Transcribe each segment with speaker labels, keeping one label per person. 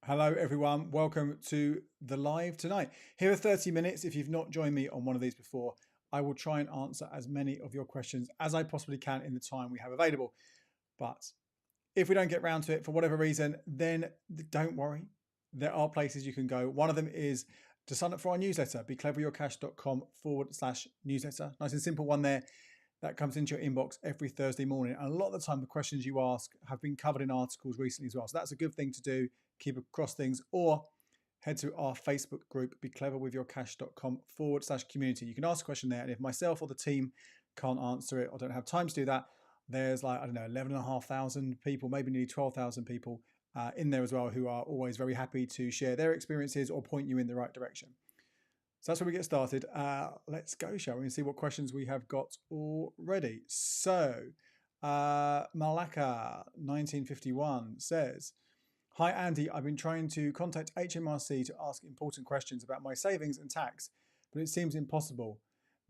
Speaker 1: Hello, everyone. Welcome to the live tonight. Here are 30 minutes. If you've not joined me on one of these before, I will try and answer as many of your questions as I possibly can in the time we have available. But if we don't get round to it for whatever reason, then don't worry. There are places you can go. One of them is to sign up for our newsletter, becleveryourcash.com/newsletter. Nice and simple one there. That comes into your inbox every Thursday morning. And a lot of the time, the questions you ask have been covered in articles recently as well. So that's a good thing to do. Keep across things, or head to our Facebook group, becleverwithyourcash.com/community. You can ask a question there. And if myself or the team can't answer it or don't have time to do that, there's 11,500 people, maybe nearly 12,000 people in there as well, who are always very happy to share their experiences or point you in the right direction. So that's where we get started. Let's go, shall we, and see what questions we have got already. So Malaka 1951 says, "Hi Andy, I've been trying to contact HMRC to ask important questions about my savings and tax, but it seems impossible.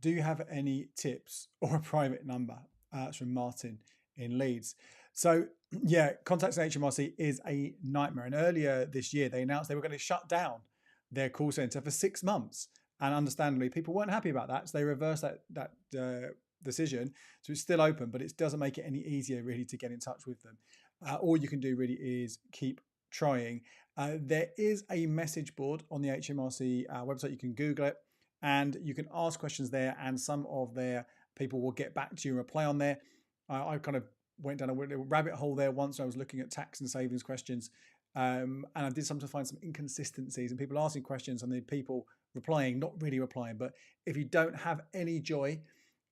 Speaker 1: Do you have any tips or a private number?" It's from Martin in Leeds. So yeah, contacting HMRC is a nightmare. And earlier this year, they announced they were going to shut down their call centre for 6 months. And understandably, people weren't happy about that. So they reversed that decision. So it's still open, but it doesn't make it any easier really to get in touch with them. All you can do really is keep trying. There is a message board on the HMRC website. You can Google it and you can ask questions there, and some of their people will get back to you and reply on there. I kind of went down a rabbit hole there once when I was looking at tax and savings questions. And I did sometimes find some inconsistencies and people asking questions and the people replying, not really replying. But if you don't have any joy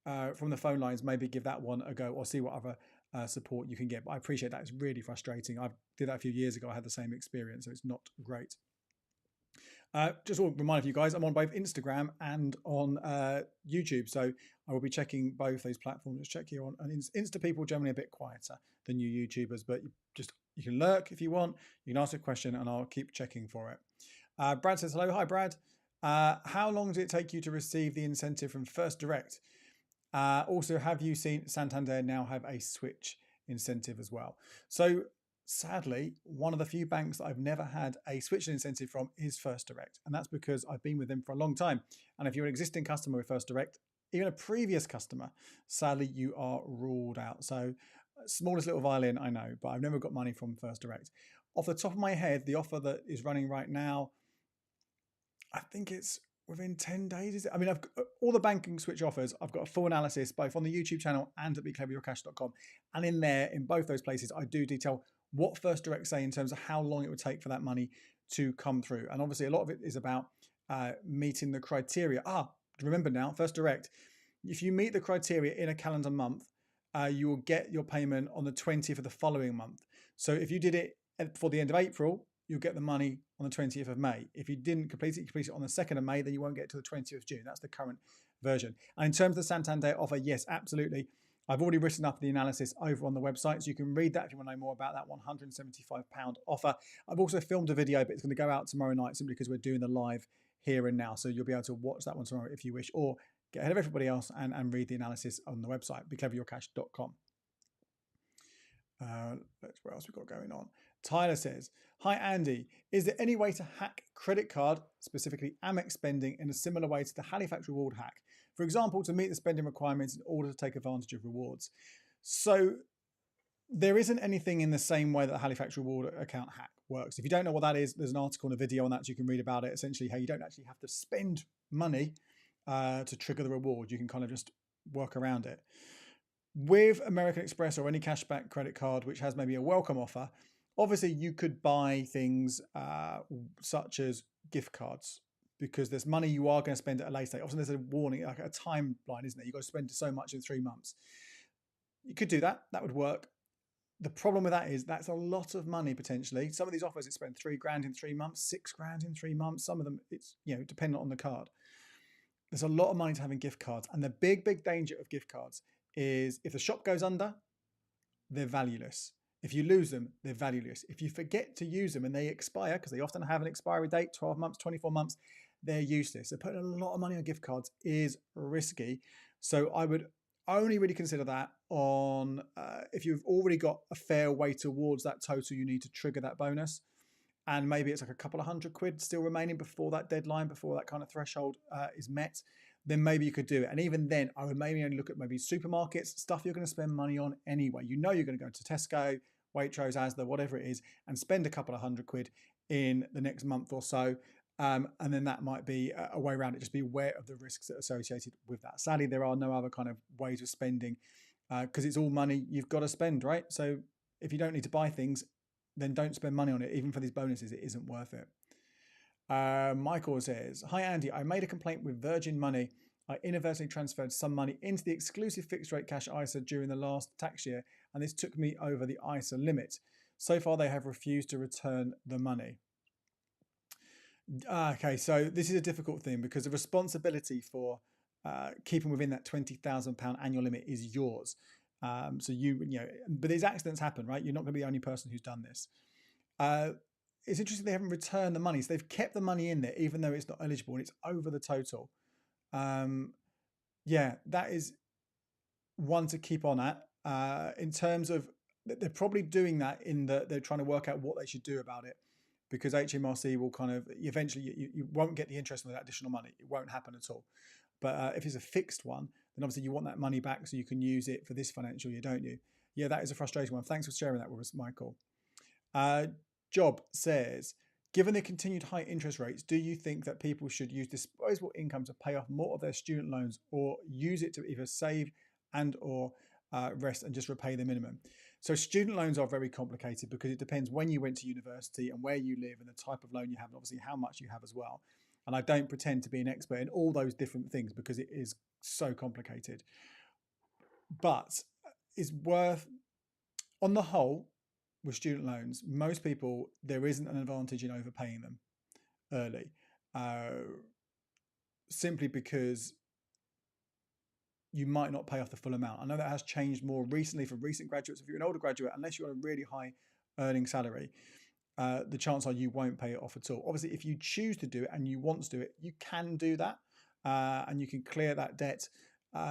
Speaker 1: from the phone lines, maybe give that one a go or see what other support you can get. But I appreciate that. It's really frustrating. I did that a few years ago. I had the same experience, so it's not great. Just a reminder for you guys, I'm on both Instagram and on YouTube, so I will be checking both those platforms. Just check here on Insta. People generally a bit quieter than you YouTubers, but you can lurk if you want. You can ask a question and I'll keep checking for it. Brad says, hello. Hi, Brad. How long did it take you to receive the incentive from First Direct? Also, have you seen Santander now have a switch incentive as well? So sadly, one of the few banks that I've never had a switch incentive from is First Direct. And that's because I've been with them for a long time. And if you're an existing customer with First Direct, even a previous customer, sadly, you are ruled out. So smallest little violin, I know, but I've never got money from First Direct. Off the top of my head, the offer that is running right now, I think it's within 10 days. Is it? I mean, I've got all the banking switch offers. I've got a full analysis both on the YouTube channel and at becleveryourcash.com. And in there, in both those places, I do detail what First Direct say in terms of how long it would take for that money to come through. And obviously, a lot of it is about meeting the criteria. Remember now, First Direct, if you meet the criteria in a calendar month, you will get your payment on the 20th of the following month. So if you did it before the end of April, you'll get the money on the 20th of May. If you didn't complete it on the 2nd of May, then you won't get it till the 20th of June. That's the current version. And in terms of the Santander offer, yes, absolutely. I've already written up the analysis over on the website, so you can read that if you want to know more about that £175 offer. I've also filmed a video, but it's going to go out tomorrow night simply because we're doing the live here and now. So you'll be able to watch that one tomorrow if you wish, or get ahead of everybody else and read the analysis on the website, becleveryourcash.com. What else we've got going on? Tyler says, hi Andy, is there any way to hack credit card, specifically Amex spending, in a similar way to the Halifax reward hack? For example, to meet the spending requirements in order to take advantage of rewards. So there isn't anything in the same way that the Halifax reward account hack works. If you don't know what that is, there's an article and a video on that, so you can read about it. Essentially how you don't actually have to spend money to trigger the reward. You can kind of just work around it. With American Express or any cashback credit card, which has maybe a welcome offer, obviously you could buy things such as gift cards, because there's money you are going to spend at a later date. Often there's a warning, like a timeline, isn't there? You've got to spend so much in 3 months. You could do that. That would work. The problem with that is that's a lot of money potentially. Some of these offers, it's spend $3,000 in 3 months, $6,000 in 3 months. Some of them, it's dependent on the card. There's a lot of money to having gift cards, and the big danger of gift cards is if the shop goes under, they're valueless. If you lose them, they're valueless. If you forget to use them and they expire, because they often have an expiry date, 12 months, 24 months, they're useless. So putting a lot of money on gift cards is risky. So I would only really consider that on if you've already got a fair way towards that total you need to trigger that bonus. and maybe it's like a couple of £100 still remaining before that deadline, before that kind of threshold is met, then maybe you could do it. And even then, I would maybe only look at maybe supermarkets, stuff you're going to spend money on anyway. You know you're going to go to Tesco, Waitrose, Asda, whatever it is, and spend a couple of £100 in the next month or so. And then that might be a way around it. Just be aware of the risks that are associated with that. Sadly, there are no other kind of ways of spending because it's all money you've got to spend, right? So if you don't need to buy things, then don't spend money on it. Even for these bonuses, it isn't worth it. Michael says, hi Andy, I made a complaint with Virgin Money. I inadvertently transferred some money into the exclusive fixed rate cash ISA during the last tax year, and this took me over the ISA limit. So far, they have refused to return the money. Okay, so this is a difficult thing because the responsibility for keeping within that £20,000 annual limit is yours. So but these accidents happen, right? You're not going to be the only person who's done this. It's interesting they haven't returned the money. So they've kept the money in there, even though it's not eligible and it's over the total. That is one to keep on at. In terms of, they're probably doing that in that they're trying to work out what they should do about it, because HMRC will kind of, eventually you won't get the interest on that additional money. It won't happen at all. But if it's a fixed one, then obviously you want that money back so you can use it for this financial year, don't you? Yeah, that is a frustrating one. Thanks for sharing that with us, Michael. Job says, given the continued high interest rates, do you think that people should use disposable income to pay off more of their student loans, or use it to either save and or rest and just repay the minimum? So student loans are very complicated because it depends when you went to university and where you live and the type of loan you have, and obviously how much you have as well. And I don't pretend to be an expert in all those different things because it is so complicated. But it's worth, on the whole, with student loans, most people, there isn't an advantage in overpaying them early, simply because you might not pay off the full amount. I know that has changed more recently for recent graduates. If you're an older graduate, unless you're on a really high earning salary, the chances are you won't pay it off at all. Obviously, if you choose to do it and you want to do it, you can do that, and you can clear that debt.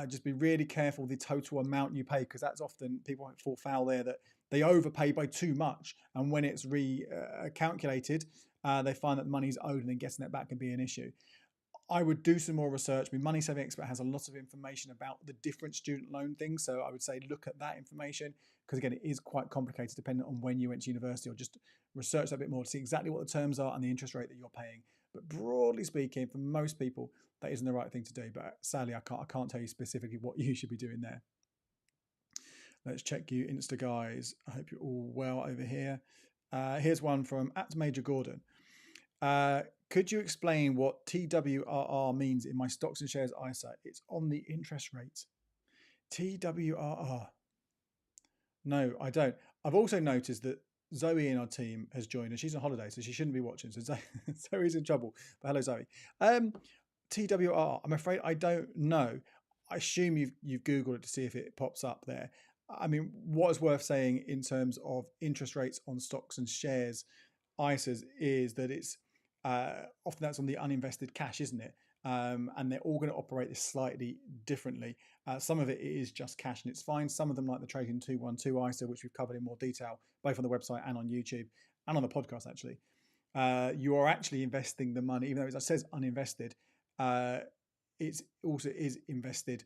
Speaker 1: Just be really careful the total amount you pay, because that's often people fall foul there, that they overpay by too much, and when it's recalculated, they find that the money's owed, and then getting that back can be an issue. I would do some more research. My Money Saving Expert has a lot of information about the different student loan things, so I would say look at that information, because again, it is quite complicated depending on when you went to university, or just research that a bit more to see exactly what the terms are and the interest rate that you're paying. But broadly speaking, for most people, that isn't the right thing to do. But sadly, I can't tell you specifically what you should be doing there. Let's check you Insta guys. I hope you're all well over here. Here's one from @MajorGordon. Could you explain what TWRR means in my stocks and shares ISA? It's on the interest rate. TWRR. No, I don't. I've also noticed that Zoe in our team has joined, and she's on holiday, so she shouldn't be watching. So Zoe's in trouble. But hello, Zoe. TWRR. I'm afraid I don't know. I assume you've Googled it to see if it pops up there. I mean, what is worth saying in terms of interest rates on stocks and shares ISAs is that it's often that's on the uninvested cash, isn't it? And they're all going to operate this slightly differently. Some of it is just cash and it's fine. Some of them, like the Trading 212 ISA, which we've covered in more detail, both on the website and on YouTube and on the podcast, actually. You are actually investing the money, even though it says uninvested, it also is invested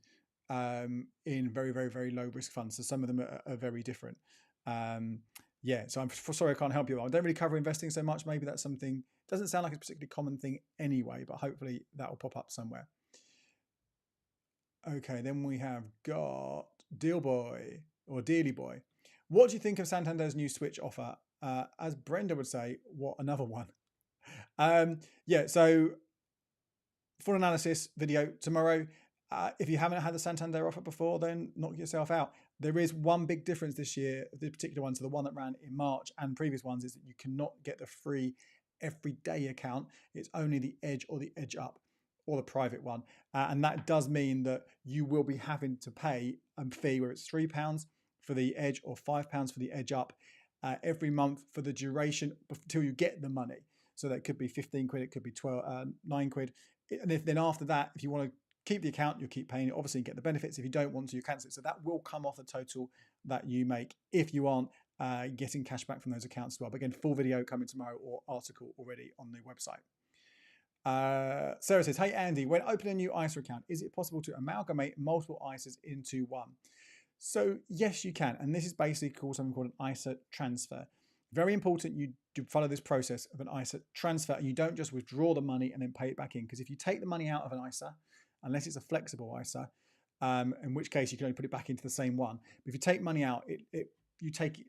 Speaker 1: in very, very, very low risk funds. So some of them are very different. So I'm sorry I can't help you. I don't really cover investing so much. Maybe that's something, doesn't sound like it's a particularly common thing anyway, but hopefully that will pop up somewhere. Okay, then we have got Deal Boy or Dealy Boy. What do you think of Santander's new Switch offer? As Brenda would say, what, another one? So full analysis video tomorrow. If you haven't had the Santander offer before, then knock yourself out. There is one big difference this year, this particular one to the one that ran in March and previous ones, is that you cannot get the free everyday account. It's only the Edge or the Edge Up or the private one. And that does mean that you will be having to pay a fee where it's £3 for the Edge or £5 for the Edge Up every month for the duration until you get the money. So that could be 15 quid, it could be 9 quid. And then after that, if you want to keep the account, you'll keep paying it. Obviously, you get the benefits. If you don't want to, you cancel it. So that will come off the total that you make if you aren't getting cash back from those accounts as well. But again, full video coming tomorrow or article already on the website. Sarah says, hey Andy, when opening a new ISA account, is it possible to amalgamate multiple ISAs into one? So yes, you can. And this is basically called something called an ISA transfer. Very important you do follow this process of an ISA transfer, and you don't just withdraw the money and then pay it back in. Because if you take the money out of an ISA, unless it's a flexible ISA, in which case you can only put it back into the same one. But if you take money out, you take it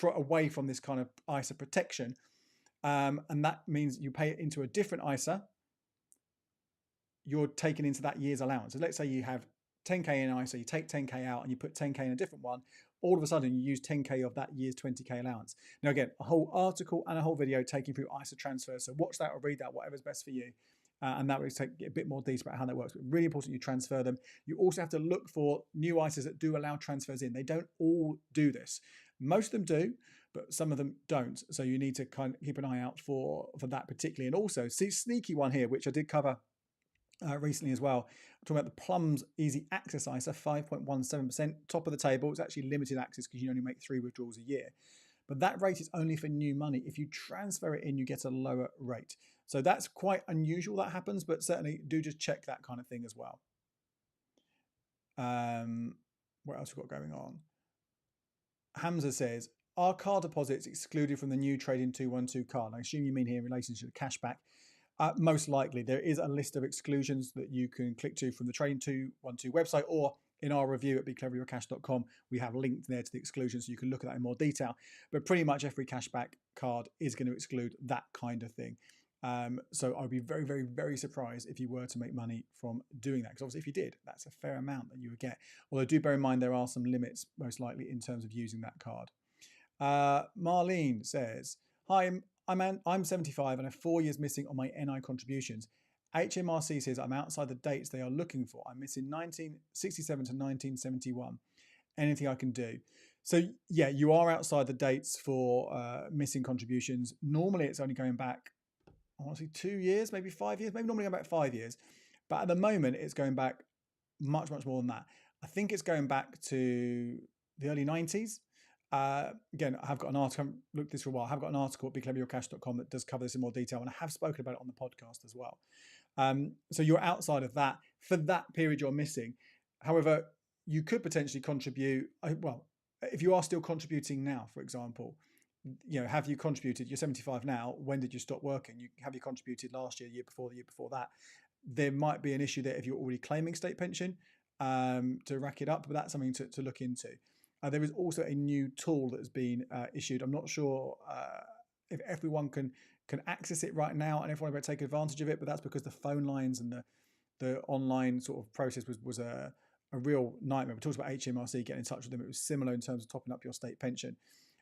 Speaker 1: away from this kind of ISA protection. And that means you pay it into a different ISA. You're taken into that year's allowance. So let's say you have 10K in ISA, you take 10K out and you put 10K in a different one. All of a sudden you use 10K of that year's 20K allowance. Now again, a whole article and a whole video taking through ISA transfer. So watch that or read that, whatever's best for you. And that will take a bit more detail about how that works. But really important you transfer them. You also have to look for new ISAs that do allow transfers in. They don't all do this. Most of them do, but some of them don't. So you need to kind of keep an eye out for that particularly. And also, see, sneaky one here, which I did cover recently as well. I'm talking about the Plums Easy Access ISA, 5.17%, top of the table. It's actually limited access because you only make 3 withdrawals a year. But that rate is only for new money. If you transfer it in, you get a lower rate. So that's quite unusual that happens, but certainly do just check that kind of thing as well. What else we've got going on? Hamza says, are car deposits excluded from the new Trading 212 card? I assume you mean here in relation to the cashback. Most likely, there is a list of exclusions that you can click to from the Trading 212 website, or in our review at becleveryourcash.com, we have linked there to the exclusions so you can look at that in more detail. But pretty much every cashback card is going to exclude that kind of thing. So I'd be very, very, very surprised if you were to make money from doing that. Because obviously if you did, that's a fair amount that you would get. Although do bear in mind there are some limits most likely in terms of using that card. Marlene says, hi, I'm 75 and have 4 years missing on my NI contributions. HMRC says I'm outside the dates they are looking for. I'm missing 1967 to 1971. Anything I can do? So yeah, you are outside the dates for missing contributions. Normally it's only going back, I want to say 2 years, maybe 5 years, maybe normally going back 5 years. But at the moment it's going back much, much more than that. I think it's going back to the early 90s. Again, I have got an article, I haven't looked at this for a while. I have got an article at becleveryourcash.com that does cover this in more detail, and I have spoken about it on the podcast as well. So you're outside of that for that period you're missing. However, you could potentially contribute. Well, if you are still contributing now, for example, you know, have you contributed? You're 75 now. When did you stop working? Have you contributed last year, the year before that? There might be an issue there if you're already claiming state pension to rack it up, but that's something to look into. There is also a new tool that has been issued. I'm not sure if everyone can access it right now and everyone will take advantage of it, but that's because the phone lines and the online sort of process was a real nightmare. We talked about HMRC getting in touch with them. It was similar in terms of topping up your state pension.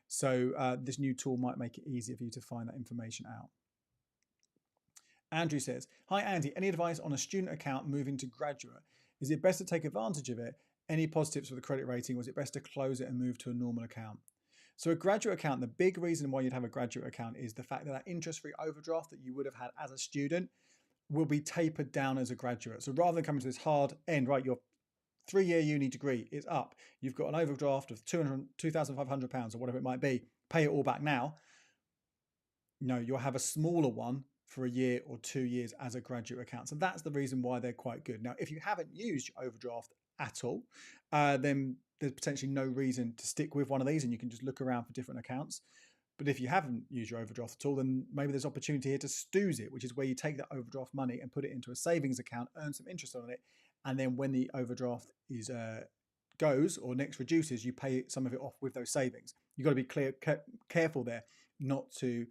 Speaker 1: So this new tool might make it easier for you to find that information out. Andrew says, hi Andy, any advice on a student account moving to graduate? Is it best to take advantage of it? Any positives for the credit rating? Or is it best to close it and move to a normal account? So a graduate account, the big reason why you'd have a graduate account is the fact that that interest-free overdraft that you would have had as a student will be tapered down as a graduate. So rather than coming to this hard end, right, your 3-year uni degree is up, you've got an overdraft of £2,500 or whatever it might be, pay it all back now. No, you'll have a smaller one for a year or 2 years as a graduate account. So that's the reason why they're quite good. Now, if you haven't used your overdraft at all, then there's potentially no reason to stick with one of these and you can just look around for different accounts. But if you haven't used your overdraft at all, then maybe there's opportunity here to stooze it, which is where you take that overdraft money and put it into a savings account, earn some interest on it, and then when the overdraft is goes or next reduces, you pay some of it off with those savings. You've got to be careful there not to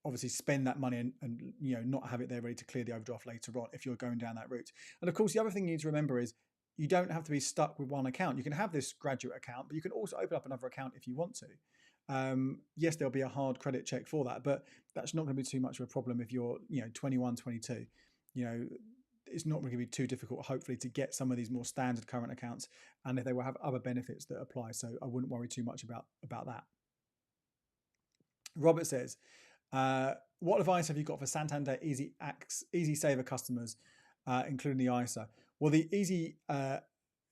Speaker 1: obviously spend that money and you know, not have it there ready to clear the overdraft later on if you're going down that route. And of course, the other thing you need to remember is you don't have to be stuck with one account. You can have this graduate account, but you can also open up another account if you want to. Yes, there'll be a hard credit check for that, but that's not going to be too much of a problem if you're, you know, 21, 22. You know, it's not going to be too difficult, hopefully, to get some of these more standard current accounts, and if they will have other benefits that apply. So I wouldn't worry too much about that. Robert says, what advice have you got for Santander Easy Saver customers, including the ISA? Well, the Easy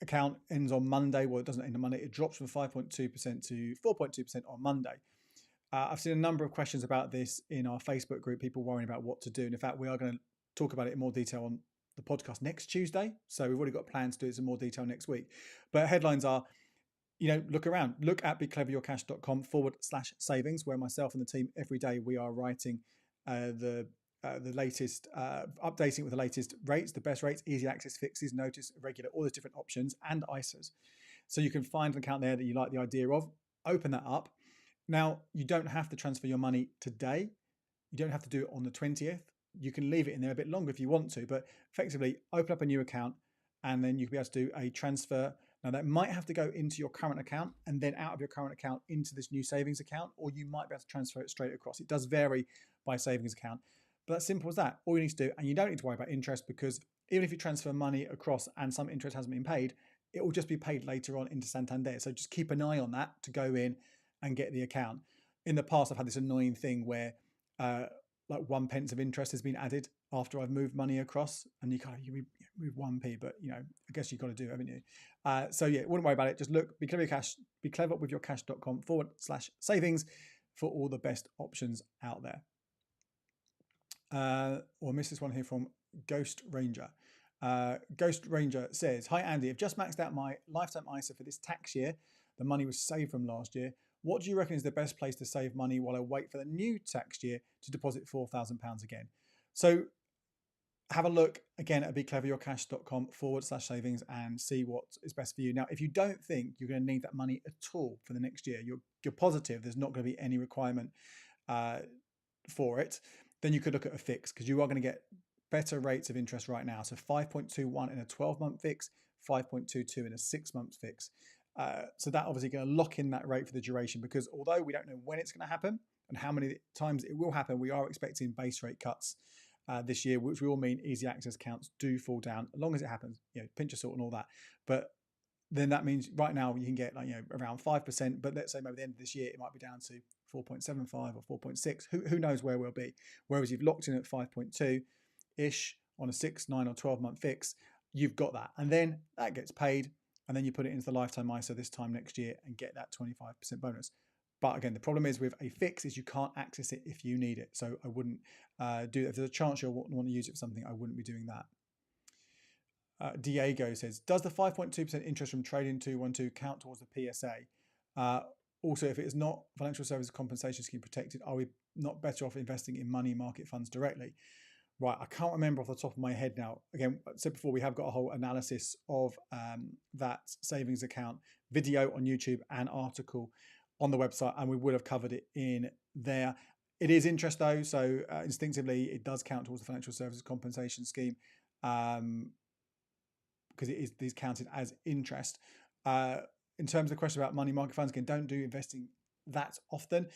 Speaker 1: account ends on Monday. Well, it doesn't end on Monday. It drops from 5.2% to 4.2% on Monday. I've seen a number of questions about this in our Facebook group, people worrying about what to do. And in fact, we are going to talk about it in more detail on the podcast next Tuesday. So we've already got plans to do it in more detail next week. But headlines are, look around. Look at becleveryourcash.com/savings, where myself and the team every day we are writing the latest, updating with the latest rates, the best rates, easy access fixes, notice, regular, all those different options, and ISAs. So you can find an account there that you like the idea of, open that up. Now, you don't have to transfer your money today. You don't have to do it on the 20th. You can leave it in there a bit longer if you want to, but effectively open up a new account and then you'll be able to do a transfer. Now, that might have to go into your current account and then out of your current account into this new savings account, or you might be able to transfer it straight across. It does vary by savings account, but that's simple as that. All you need to do, and you don't need to worry about interest, because even if you transfer money across and some interest hasn't been paid, it will just be paid later on into Santander. So just keep an eye on that to go in and get the account. In the past, I've had this annoying thing where like 1 pence of interest has been added after I've moved money across, and you move 1p, but I guess you've got to do it, haven't you? So yeah, wouldn't worry about it. Just look, becleverwithyourcash.com/savings for all the best options out there. Or miss this one here from Ghost Ranger. Ghost Ranger says, "Hi Andy, I've just maxed out my lifetime ISA for this tax year. The money was saved from last year. What do you reckon is the best place to save money while I wait for the new tax year to deposit £4,000 again?" So have a look again at becleveryourcash.com/savings and see what is best for you. Now, if you don't think you're going to need that money at all for the next year, you're positive there's not going to be any requirement for it, then you could look at a fix, because you are going to get better rates of interest right now. So 5.21 in a 12-month fix, 5.22 in a 6-month fix. So that obviously going to lock in that rate for the duration, because although we don't know when it's going to happen and how many times it will happen, we are expecting base rate cuts this year, which will mean easy access accounts do fall down, as long as it happens, pinch of salt and all that. But then that means right now you can get around 5%, but let's say maybe the end of this year it might be down to 4.75 or 4.6. Who knows where we'll be? Whereas you've locked in at 5.2-ish on a 6, 9 or 12-month fix, you've got that, and then that gets paid, and then you put it into the lifetime ISA this time next year and get that 25% bonus. But again, the problem is with a fix is you can't access it if you need it. So I wouldn't do that. If there's a chance you'll want to use it for something, I wouldn't be doing that. Diego says, does the 5.2% interest from Trading 212 count towards the PSA? Also, if it is not financial services compensation scheme protected, are we not better off investing in money market funds directly? Right, I can't remember off the top of my head now. Again, I said before, we have got a whole analysis of that savings account video on YouTube and article on the website, and we would have covered it in there. It is interest though, so instinctively it does count towards the financial services compensation scheme, because it is counted as interest. In terms of the question about money market funds, again, don't do investing that often,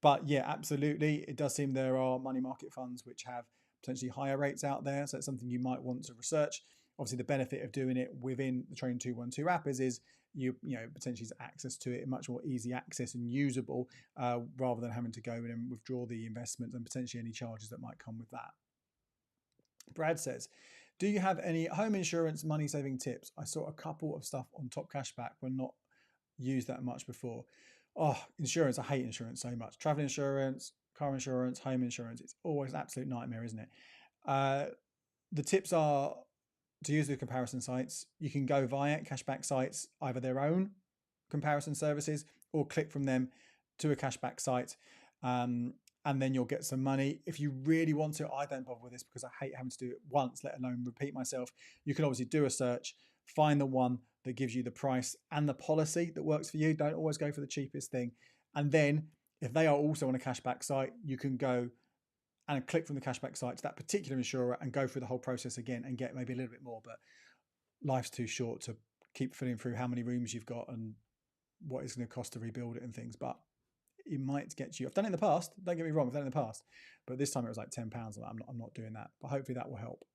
Speaker 1: but yeah, absolutely, it does seem there are money market funds which have potentially higher rates out there, so it's something you might want to research. Obviously, the benefit of doing it within the Trading 212 app is you potentially have access to it, much more easy access and usable, rather than having to go in and withdraw the investment and potentially any charges that might come with that. Brad says, do you have any home insurance money saving tips? I saw a couple of stuff on Top Cashback, but not used that much before. Oh, insurance, I hate insurance so much. Travel insurance, car insurance, home insurance, it's always an absolute nightmare, isn't it? The tips are to use the comparison sites. You can go via cashback sites, either their own comparison services, or click from them to a cashback site, and then you'll get some money. If you really want to, I don't bother with this because I hate having to do it once, let alone repeat myself. You can obviously do a search, find the one that gives you the price and the policy that works for you. Don't always go for the cheapest thing. And then if they are also on a cashback site, you can go and click from the cashback site to that particular insurer and go through the whole process again and get maybe a little bit more. But life's too short to keep filling through how many rooms you've got and what it's going to cost to rebuild it and things. But it might get you. I've done it in the past. Don't get me wrong, I've done it in the past. But this time it was like £10. I'm not doing that. But hopefully that will help.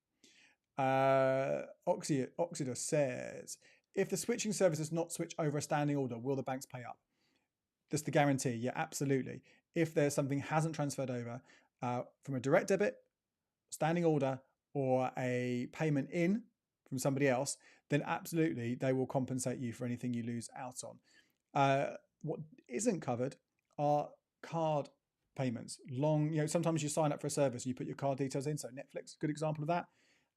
Speaker 1: Oxidus says, if the switching service does not switch over a standing order, will the banks pay up? That's the guarantee. Yeah, absolutely. If there's something hasn't transferred over from a direct debit, standing order, or a payment in from somebody else, then absolutely they will compensate you for anything you lose out on. What isn't covered are card payments. Sometimes you sign up for a service and you put your card details in. So Netflix, good example of that.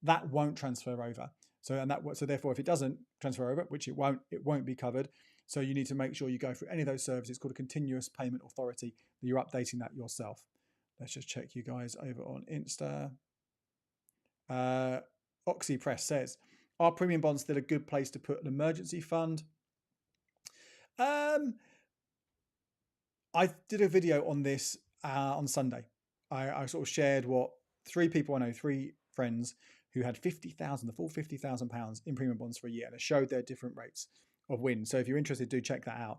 Speaker 1: That won't transfer over. So therefore, if it doesn't transfer over, which it won't be covered. So you need to make sure you go through any of those services. It's called a continuous payment authority, that you're updating that yourself. Let's just check you guys over on Insta. Oxypress says, are premium bonds still a good place to put an emergency fund? I did a video on this on Sunday. I sort of shared what three friends who had the full £50,000 in premium bonds for a year, and I showed their different rates of win. So if you're interested, do check that out.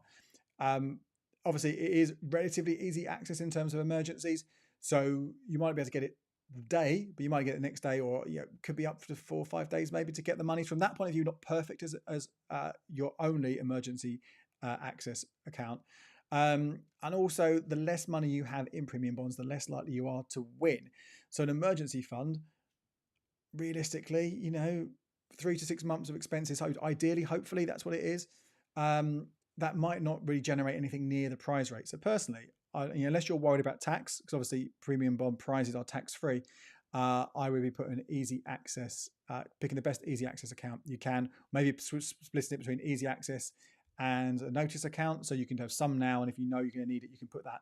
Speaker 1: Obviously, it is relatively easy access in terms of emergencies. So you might be able to get it the day, but you might get it the next day, or could be up for 4 or 5 days maybe to get the money. From that point of view, not perfect as your only emergency access account. And also, the less money you have in premium bonds, the less likely you are to win. So an emergency fund, realistically, 3 to 6 months of expenses, ideally, hopefully that's what it is. That might not really generate anything near the prize rate. So personally, unless you're worried about tax, because obviously premium bond prizes are tax-free, I would be putting easy access, picking the best easy access account you can, maybe splitting it between easy access and a notice account. So you can have some now, and if you know you're going to need it, you can put that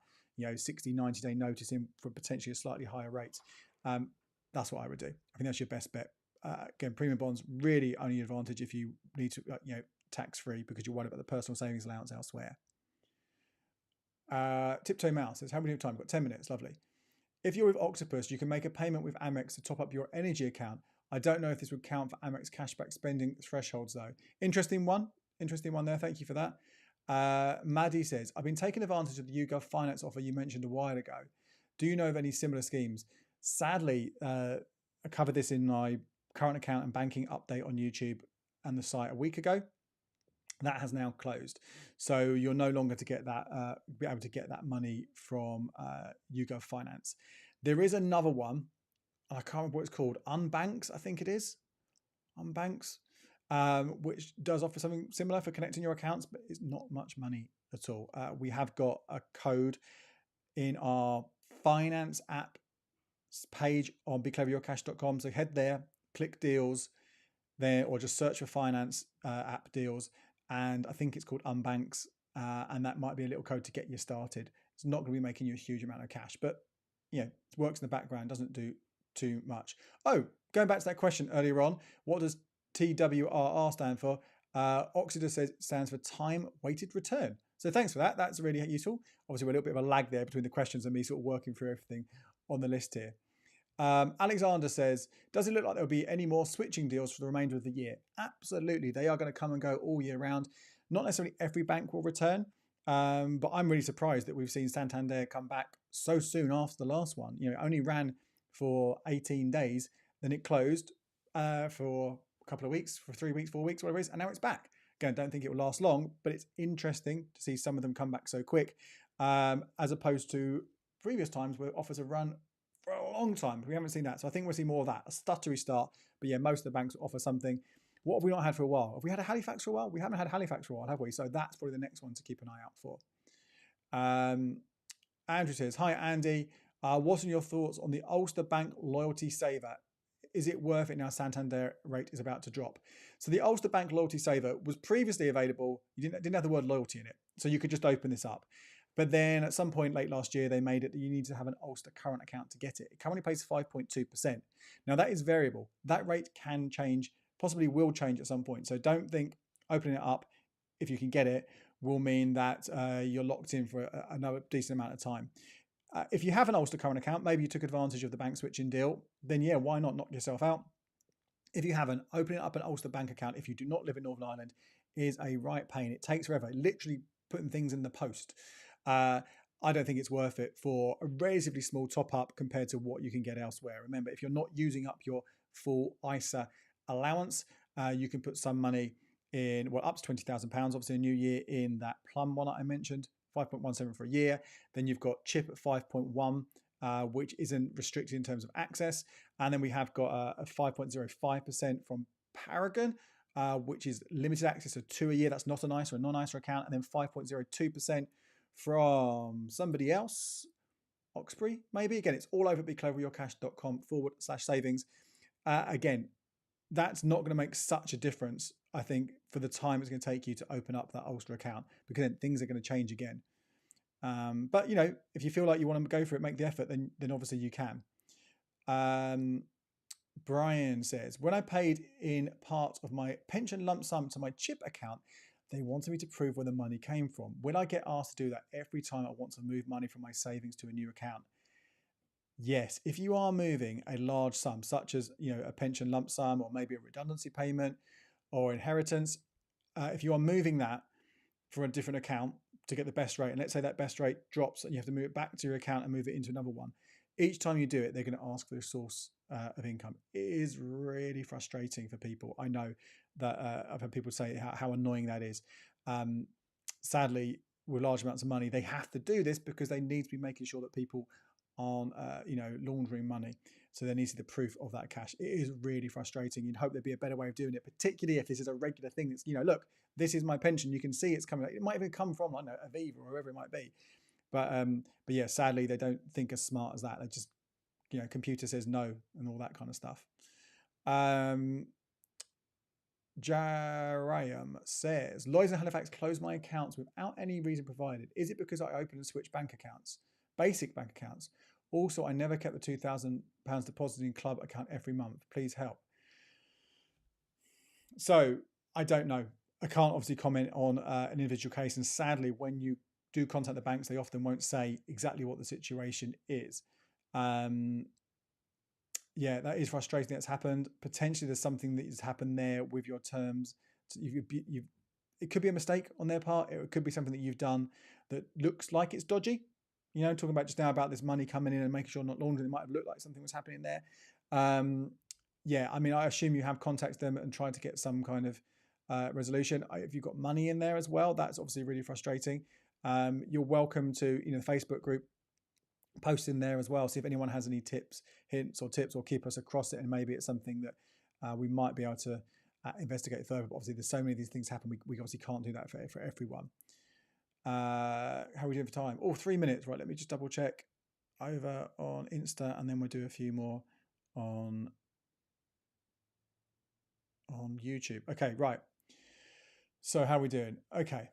Speaker 1: 60, 90-day notice in for potentially a slightly higher rate. That's what I would do. I think that's your best bet. Again, premium bonds really only advantage if you need to, tax-free, because you're worried about the personal savings allowance elsewhere. Tiptoe Mouse says, how many time? We've got 10 minutes. Lovely. If you're with Octopus, you can make a payment with Amex to top up your energy account. I don't know if this would count for Amex cashback spending thresholds though. Interesting one there. Thank you for that. Maddie says, I've been taking advantage of the Ugo Finance offer you mentioned a while ago. Do you know of any similar schemes? Sadly, I covered this in my current account and banking update on YouTube and the site a week ago. That has now closed, so you're no longer be able to get that money from Ugo Finance. There is another one, I can't remember what it's called. Unbanks, I think it is. Unbanks, which does offer something similar for connecting your accounts, but it's not much money at all. We have got a code in our finance app page on becleveryourcash.com. So head there, click deals there, or just search for finance app deals. And I think it's called Unbanks, and that might be a little code to get you started. It's not going to be making you a huge amount of cash, but it works in the background, doesn't do too much. Oh, going back to that question earlier on, what does TWRR stand for? Oxida says it stands for time weighted return. So thanks for that. That's really useful. Obviously, we're a little bit of a lag there between the questions and me sort of working through everything on the list here. Alexander says, does it look like there'll be any more switching deals for the remainder of the year? Absolutely. They are going to come and go all year round. Not necessarily every bank will return, but I'm really surprised that we've seen Santander come back so soon after the last one. It only ran for 18 days, then it closed for a couple of weeks, for 3 weeks, 4 weeks, whatever it is, and now it's back. Again, don't think it will last long, but it's interesting to see some of them come back so quick, as opposed to previous times where offers have run for a long time. We haven't seen that. So I think we'll see more of that. A stuttery start. But yeah, most of the banks offer something. What have we not had for a while? Have we had a Halifax for a while? We haven't had Halifax for a while, have we? So that's probably the next one to keep an eye out for. Andrew says, hi, Andy. What are your thoughts on the Ulster Bank Loyalty Saver? Is it worth it now Santander rate is about to drop? So the Ulster Bank Loyalty Saver was previously available. You didn't have the word loyalty in it. So you could just open this up. But then at some point late last year, they made it that you need to have an Ulster current account to get it. It currently pays 5.2%. Now that is variable. That rate can change, possibly will change at some point. So don't think opening it up, if you can get it, will mean that you're locked in for another decent amount of time. If you have an Ulster current account, maybe you took advantage of the bank switching deal, then yeah, why not knock yourself out? If you haven't, opening up an Ulster bank account, if you do not live in Northern Ireland, is a right pain. It takes forever. Literally putting things in the post. I don't think it's worth it for a relatively small top up compared to what you can get elsewhere. Remember, if you're not using up your full ISA allowance, you can put some money in, well, up to £20,000, obviously a new year, in that Plum one that I mentioned, 5.17 for a year. Then you've got Chip at 5.1, which isn't restricted in terms of access. And then we have got a 5.05% from Paragon. which is limited access to 2 a year. That's not an ISA or a non-ISA account. And then 5.02% from somebody else, Oxbury, maybe. Again, it's all over at becloveryourcash.com/savings. Again, that's not going to make such a difference, I think, for the time it's going to take you to open up that Ulster account, because then things are going to change again. But, you know, if you feel like you want to go for it, make the effort, then obviously you can. Brian says, when I paid in part of my pension lump sum to my chip account, they wanted me to prove where the money came from. Will I get asked to do that every time I want to move money from my savings to a new account? Yes, if you are moving a large sum, such as, you know, a pension lump sum or maybe a redundancy payment or inheritance, if you are moving that for a different account to get the best rate, and let's say that best rate drops and you have to move it back to your account and move it into another one, each time you do it, they're going to ask for the source of income. It is really frustrating for people. I know that I've had people say how annoying that is. Sadly, with large amounts of money, they have to do this because they need to be making sure that people aren't, you know, laundering money. So there needs to be the proof of that cash. It is really frustrating. You'd hope there'd be a better way of doing it, particularly if this is a regular thing. That's, you know, look, this is my pension. You can see it's coming. It might even come from, I don't know, Aviva or whoever it might be. But yeah, sadly, they don't think as smart as that. They just, you know, computer says no and all that kind of stuff. Jariam says, Lloyds and Halifax closed my accounts without any reason provided. Is it because I opened and switched bank accounts? Basic bank accounts. Also, I never kept the £2,000 deposited in club account every month. Please help. So I don't know. I can't obviously comment on an individual case. And sadly, when you do contact the banks, they often won't say exactly what the situation is. Yeah, that is frustrating that's happened. Potentially there's something that has happened there with your terms. It could be a mistake on their part. It could be something that you've done that looks like it's dodgy. You know, talking about just now about this money coming in and making sure not laundering, it might have looked like something was happening there. Yeah, I mean, I assume you have contacted them and tried to get some kind of resolution. If you've got money in there as well, that's obviously really frustrating. You're welcome to, you know, the Facebook group, post in there as well. See if anyone has any hints or tips, or keep us across it. And maybe it's something that we might be able to investigate further. But obviously, there's so many of these things happen. We obviously can't do that for everyone. How are we doing for time? 3 minutes. Right, let me just double check over on Insta, and then we'll do a few more on YouTube. Okay, right. So how are we doing? Okay.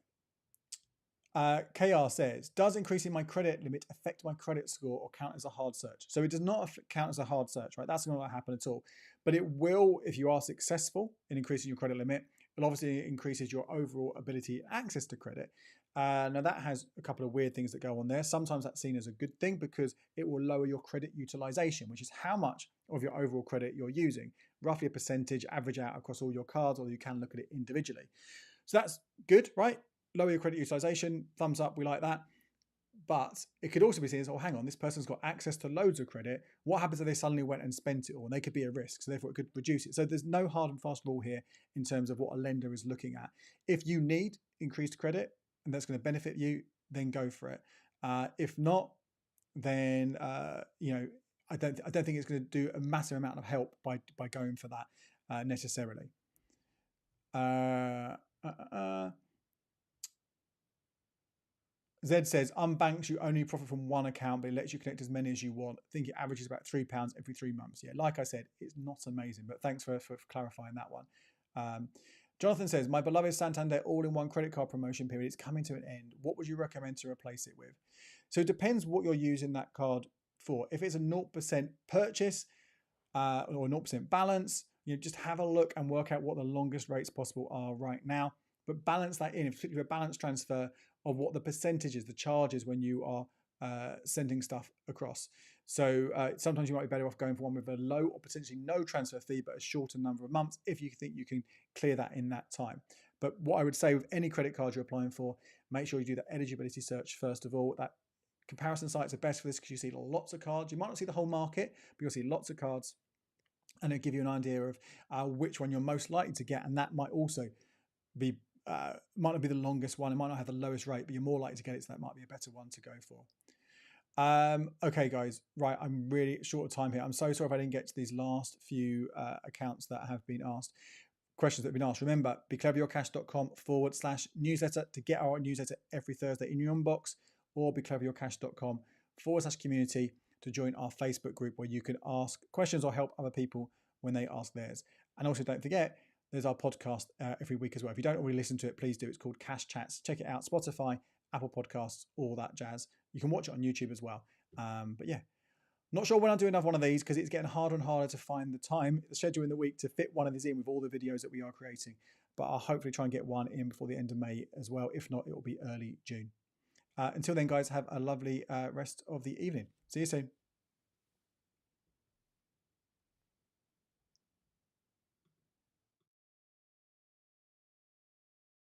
Speaker 1: KR says, does increasing my credit limit affect my credit score or count as a hard search? So it does not count as a hard search, right? That's not going to happen at all. But it will, if you are successful in increasing your credit limit, it obviously increases your overall ability and access to credit. Now that has a couple of weird things that go on there. Sometimes that's seen as a good thing because it will lower your credit utilization, which is how much of your overall credit you're using. Roughly a percentage, average out across all your cards, or you can look at it individually. So that's good, right? Lower your credit utilization, thumbs up, we like that. But it could also be seen as, oh, hang on, this person's got access to loads of credit. What happens if they suddenly went and spent it all? And they could be a risk, so therefore it could reduce it. So there's no hard and fast rule here in terms of what a lender is looking at. If you need increased credit and that's going to benefit you, then go for it. If not, then you know, I don't think it's going to do a massive amount of help by going for that necessarily. Zed says, unbanks, you only profit from one account, but it lets you connect as many as you want. I think it averages about £3 every 3 months. Yeah, like I said, it's not amazing, but thanks for clarifying that one. Jonathan says, my beloved Santander all-in-one credit card promotion period is coming to an end. What would you recommend to replace it with? So it depends what you're using that card for. If it's a 0% purchase or 0% balance, you know, just have a look and work out what the longest rates possible are right now. But balance that in particular a balance transfer of what the percentage is, the charges when you are sending stuff across. So sometimes you might be better off going for one with a low or potentially no transfer fee, but a shorter number of months if you think you can clear that in that time. But what I would say with any credit card you're applying for, make sure you do that eligibility search first of all. That comparison sites are best for this because you see lots of cards. You might not see the whole market, but you'll see lots of cards, and it'll give you an idea of which one you're most likely to get. And that might also be might not be the longest one. It might not have the lowest rate, but you're more likely to get it. So that might be a better one to go for. Okay, guys. Right, I'm really short of time here. I'm so sorry if I didn't get to these last few accounts that have been asked. questions that have been asked. Remember, becleveryourcash.com/newsletter to get our newsletter every Thursday in your inbox, or becleveryourcash.com/community to join our Facebook group where you can ask questions or help other people when they ask theirs. And also don't forget, there's our podcast every week as well. If you don't already listen to it, please do. It's called Cash Chats. Check it out. Spotify, Apple Podcasts, all that jazz. You can watch it on YouTube as well. But yeah, not sure when I'll do another one of these because it's getting harder and harder to find the time, the schedule in the week to fit one of these in with all the videos that we are creating. But I'll hopefully try and get one in before the end of May as well. If not, it will be early June. Until then, guys, have a lovely rest of the evening. See you soon.